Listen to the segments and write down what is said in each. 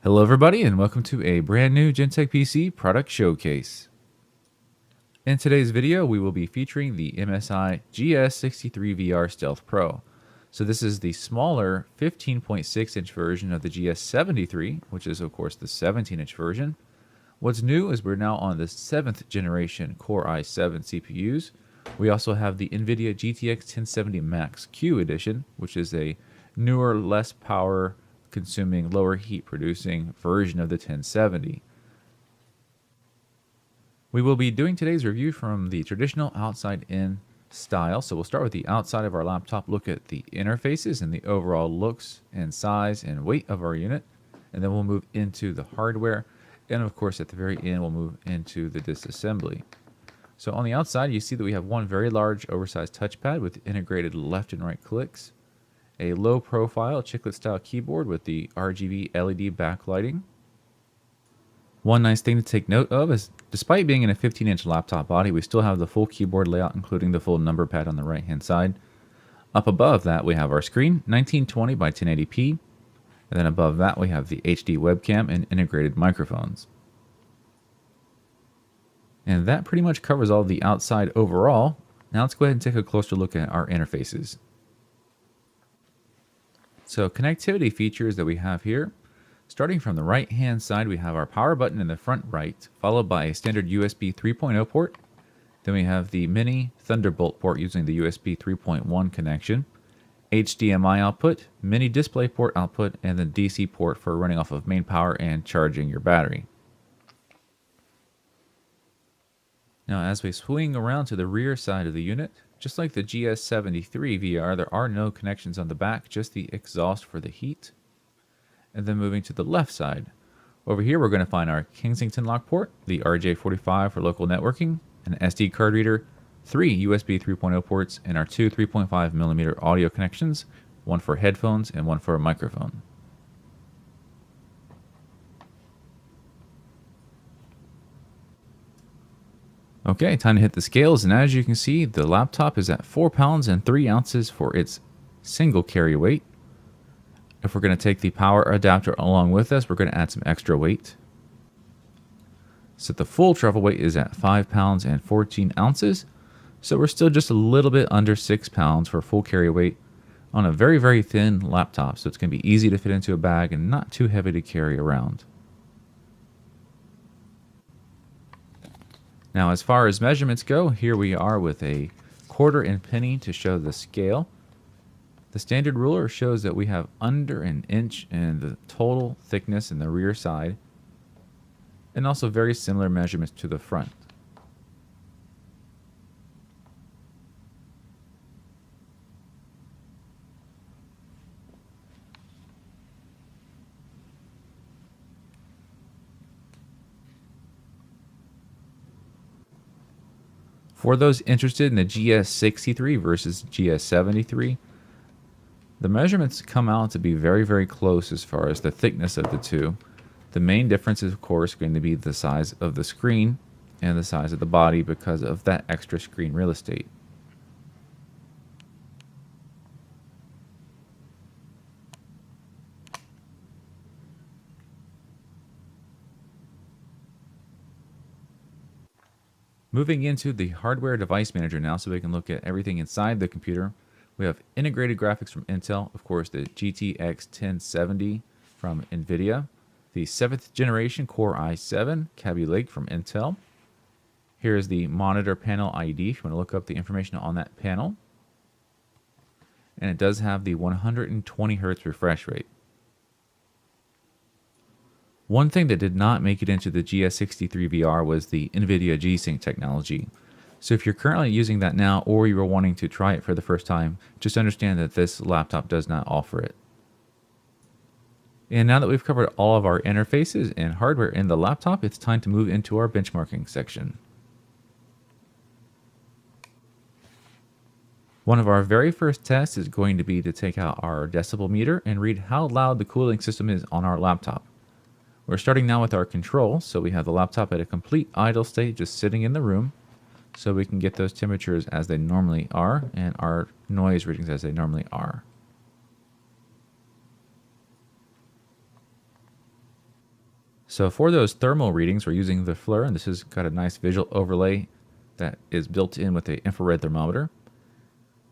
Hello everybody and welcome to a brand new Gentech PC product showcase. In today's video we will be featuring the MSI GS63VR Stealth Pro. So this is the smaller 15.6 inch version of the GS73, which is of course the 17 inch version. What's new is we're now on the 7th generation Core i7 CPUs. We also have the NVIDIA GTX 1070 MaxQ edition, which is a newer, less power consuming, lower heat producing version of the 1070. We will be doing today's review from the traditional outside in style. So we'll start with the outside of our laptop, look at the interfaces and the overall looks and size and weight of our unit, and then we'll move into the hardware, and of course at the very end we'll move into the disassembly. So on the outside you see that we have one very large oversized touchpad with integrated left and right clicks, a low profile chiclet style keyboard with the RGB LED backlighting. One nice thing to take note of is despite being in a 15-inch laptop body, we still have the full keyboard layout including the full number pad on the right hand side. Up above that we have our screen, 1920 by 1080p, and then above that we have the HD webcam and integrated microphones. And that pretty much covers all the outside overall. Now let's go ahead and take a closer look at our interfaces. So connectivity features that we have here, starting from the right hand side we have our power button in the front right, followed by a standard USB 3.0 port. Then we have the mini Thunderbolt port using the USB 3.1 connection, HDMI output, mini DisplayPort output, and the DC port for running off of main power and charging your battery. Now as we swing around to the rear side of the unit, just like the GS73VR, there are no connections on the back, just the exhaust for the heat. And then moving to the left side, over here we're going to find our Kensington lock port, the RJ45 for local networking, an SD card reader, 3 USB 3.0 ports, and our two 3.5mm audio connections, one for headphones and one for a microphone. Okay, time to hit the scales, and as you can see, the laptop is at 4 pounds and 3 ounces for its single carry weight. If we're going to take the power adapter along with us, we're going to add some extra weight. So the full travel weight is at 5 pounds and 14 ounces. So we're still just a little bit under 6 pounds for full carry weight on a very, very thin laptop. So it's going to be easy to fit into a bag and not too heavy to carry around. Now as far as measurements go, here we are with a quarter and penny to show the scale. The standard ruler shows that we have under an inch in the total thickness in the rear side, and also very similar measurements to the front. For those interested in the GS63 versus GS73, the measurements come out to be very, very close as far as the thickness of the two. The main difference is, of course, going to be the size of the screen and the size of the body because of that extra screen real estate. Moving into the hardware device manager now so we can look at everything inside the computer. We have integrated graphics from Intel, of course the GTX 1070 from NVIDIA, the 7th generation Core i7 Kaby Lake from Intel. Here is the monitor panel ID if you want to look up the information on that panel. And it does have the 120 Hz refresh rate. One thing that did not make it into the GS63VR was the NVIDIA G-Sync technology. So if you're currently using that now or you were wanting to try it for the first time, just understand that this laptop does not offer it. And now that we've covered all of our interfaces and hardware in the laptop, it's time to move into our benchmarking section. One of our very first tests is going to be to take out our decibel meter and read how loud the cooling system is on our laptop. We're starting now with our control, so we have the laptop at a complete idle state just sitting in the room so we can get those temperatures as they normally are and our noise readings as they normally are. So for those thermal readings, we're using the FLIR, and this has got a nice visual overlay that is built in with the infrared thermometer.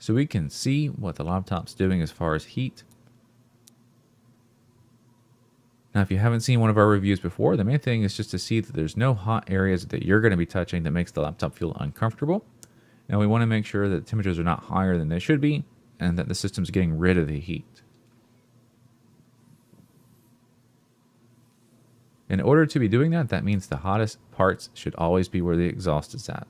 So we can see what the laptop's doing as far as heat. Now, if you haven't seen one of our reviews before, the main thing is just to see that there's no hot areas that you're going to be touching that makes the laptop feel uncomfortable. And we want to make sure that temperatures are not higher than they should be and that the system's getting rid of the heat. In order to be doing that, that means the hottest parts should always be where the exhaust is at.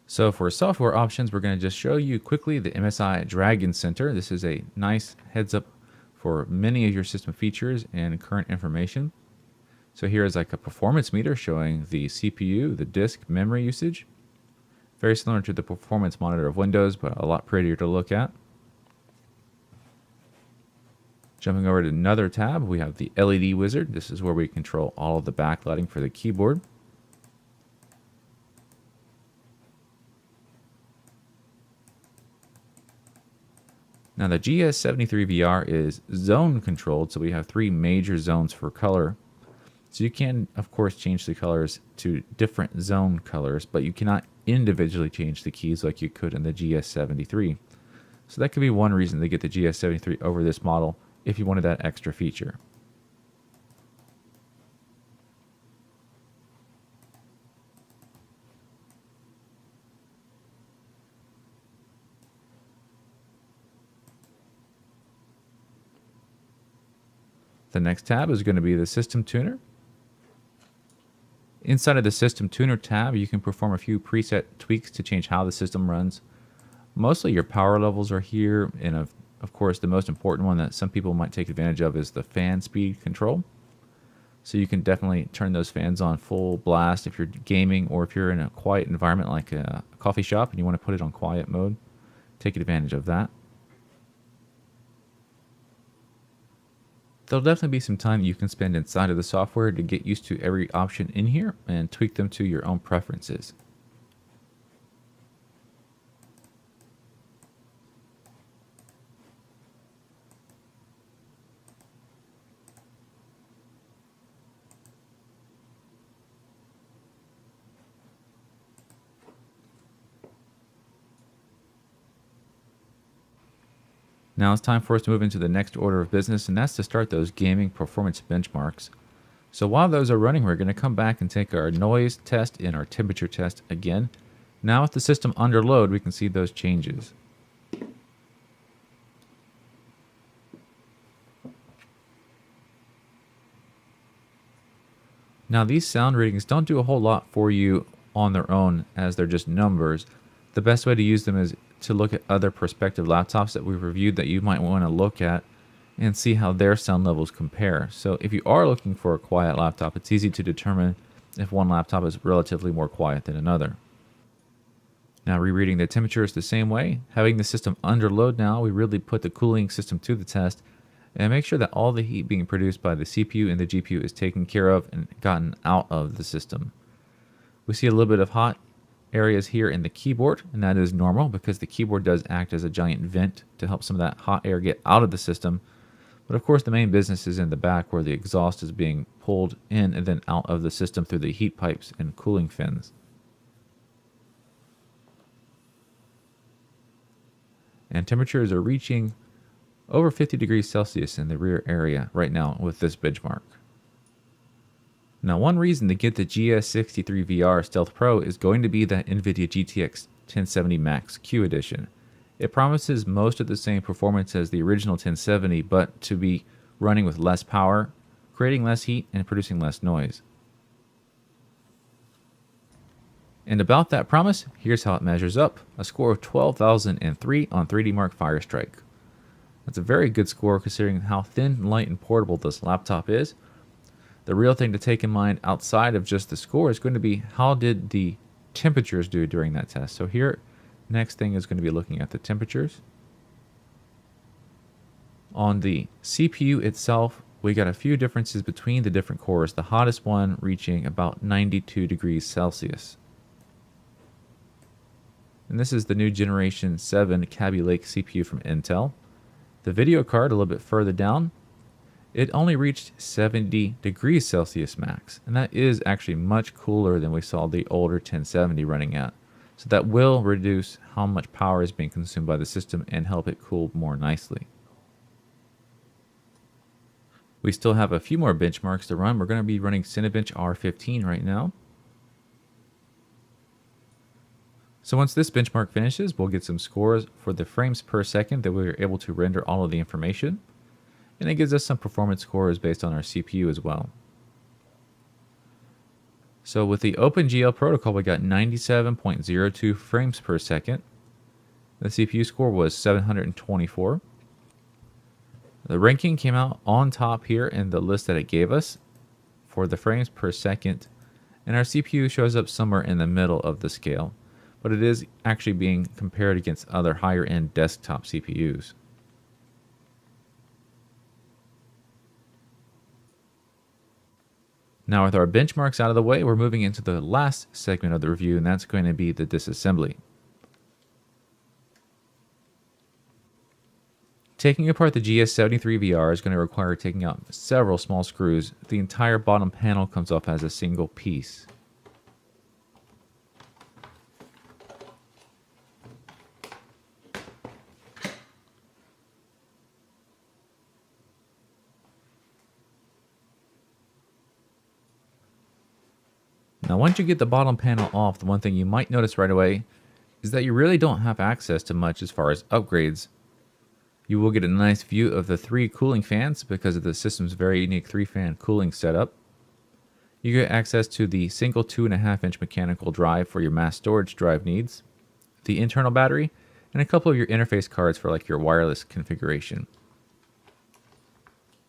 So for software options, we're going to just show you quickly the MSI Dragon Center. This is a nice heads up for many of your system features and current information. So here is like a performance meter showing the CPU, the disk, memory usage. Very similar to the performance monitor of Windows, but a lot prettier to look at. Jumping over to another tab, we have the LED wizard. This is where we control all of the backlighting for the keyboard. Now the GS63VR is zone controlled, so we have 3 major zones for color. So you can, of course, change the colors to different zone colors, but you cannot individually change the keys like you could in the GS73. So that could be one reason to get the GS73 over this model if you wanted that extra feature. The next tab is going to be the System Tuner. Inside of the System Tuner tab, you can perform a few preset tweaks to change how the system runs. Mostly your power levels are here, and of course the most important one that some people might take advantage of is the fan speed control. So you can definitely turn those fans on full blast if you're gaming or if you're in a quiet environment like a coffee shop and you want to put it on quiet mode. Take advantage of that. There'll definitely be some time you can spend inside of the software to get used to every option in here and tweak them to your own preferences. Now it's time for us to move into the next order of business, and that's to start those gaming performance benchmarks. So while those are running, we're going to come back and take our noise test and our temperature test again. Now with the system under load, we can see those changes. Now these sound readings don't do a whole lot for you on their own as they're just numbers. The best way to use them is to look at other prospective laptops that we've reviewed that you might want to look at and see how their sound levels compare. So if you are looking for a quiet laptop, it's easy to determine if one laptop is relatively more quiet than another. Now rereading the temperature is the same way. Having the system under load now, we really put the cooling system to the test and make sure that all the heat being produced by the CPU and the GPU is taken care of and gotten out of the system. We see a little bit of hot areas here in the keyboard, and that is normal because the keyboard does act as a giant vent to help some of that hot air get out of the system. But of course the main business is in the back where the exhaust is being pulled in and then out of the system through the heat pipes and cooling fins. And temperatures are reaching over 50 degrees Celsius in the rear area right now with this benchmark. Now, one reason to get the GS63VR Stealth Pro is going to be that NVIDIA GTX 1070 MaxQ edition. It promises most of the same performance as the original 1070, but to be running with less power, creating less heat, and producing less noise. And about that promise, here's how it measures up. A score of 12,003 on 3D Mark Firestrike. That's a very good score considering how thin, light, and portable this laptop is. The real thing to take in mind outside of just the score is going to be how did the temperatures do during that test. So here, next thing is going to be looking at the temperatures. On the CPU itself, we got a few differences between the different cores, the hottest one reaching about 92 degrees Celsius. And this is the new Generation 7 Kaby Lake CPU from Intel. The video card a little bit further down, it only reached 70 degrees Celsius max, and that is actually much cooler than we saw the older 1070 running at. So that will reduce how much power is being consumed by the system and help it cool more nicely. We still have a few more benchmarks to run. We're going to be running Cinebench R15 right now. So once this benchmark finishes, we'll get some scores for the frames per second that we were able to render all of the information. And it gives us some performance scores based on our CPU as well. So with the OpenGL protocol, we got 97.02 frames per second. The CPU score was 724. The ranking came out on top here in the list that it gave us for the frames per second. And our CPU shows up somewhere in the middle of the scale, but it is actually being compared against other higher end desktop CPUs. Now with our benchmarks out of the way, we're moving into the last segment of the review, and that's going to be the disassembly. Taking apart the GS63VR is going to require taking out several small screws. The entire bottom panel comes off as a single piece. Now once you get the bottom panel off, the one thing you might notice right away is that you really don't have access to much as far as upgrades. You will get a nice view of the 3 cooling fans because of the system's very unique 3-fan cooling setup. You get access to the single 2.5-inch mechanical drive for your mass storage drive needs, the internal battery, and a couple of your interface cards for like your wireless configuration.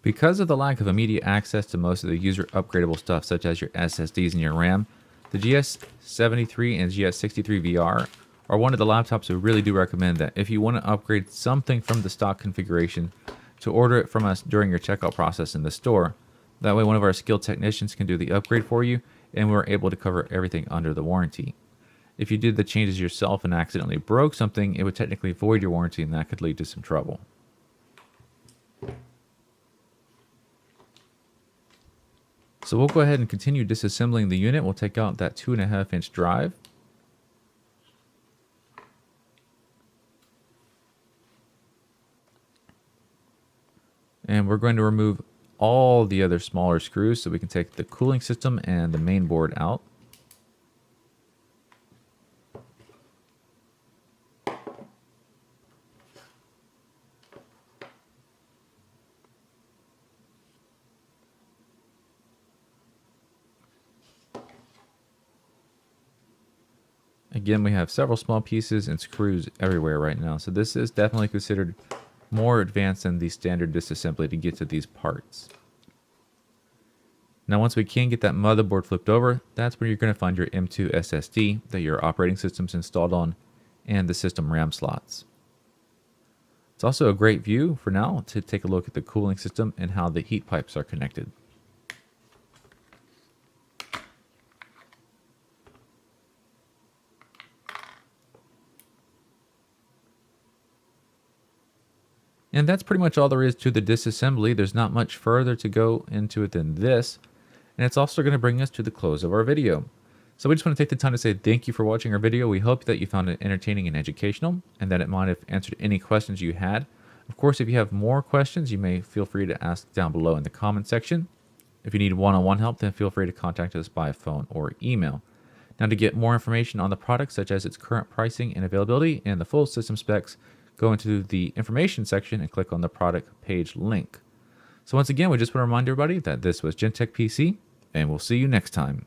Because of the lack of immediate access to most of the user upgradable stuff such as your SSDs and your RAM, the GS73 and GS63VR are one of the laptops we really do recommend that if you want to upgrade something from the stock configuration, to order it from us during your checkout process in the store. That way one of our skilled technicians can do the upgrade for you and we're able to cover everything under the warranty. If you did the changes yourself and accidentally broke something, it would technically void your warranty and that could lead to some trouble. So we'll go ahead and continue disassembling the unit. We'll take out that 2.5-inch drive. And we're going to remove all the other smaller screws so we can take the cooling system and the main board out. Again, we have several small pieces and screws everywhere right now, so this is definitely considered more advanced than the standard disassembly to get to these parts. Now once we can get that motherboard flipped over, that's where you're going to find your M2 SSD that your operating system's installed on and the system RAM slots. It's also a great view for now to take a look at the cooling system and how the heat pipes are connected. And that's pretty much all there is to the disassembly. There's not much further to go into it than this. And it's also going to bring us to the close of our video. So we just want to take the time to say thank you for watching our video. We hope that you found it entertaining and educational and that it might have answered any questions you had. Of course, if you have more questions, you may feel free to ask down below in the comment section. If you need one-on-one help, then feel free to contact us by phone or email. Now to get more information on the product, such as its current pricing and availability and the full system specs, go into the information section and click on the product page link. So once again, we just want to remind everybody that this was Gentech PC, and we'll see you next time.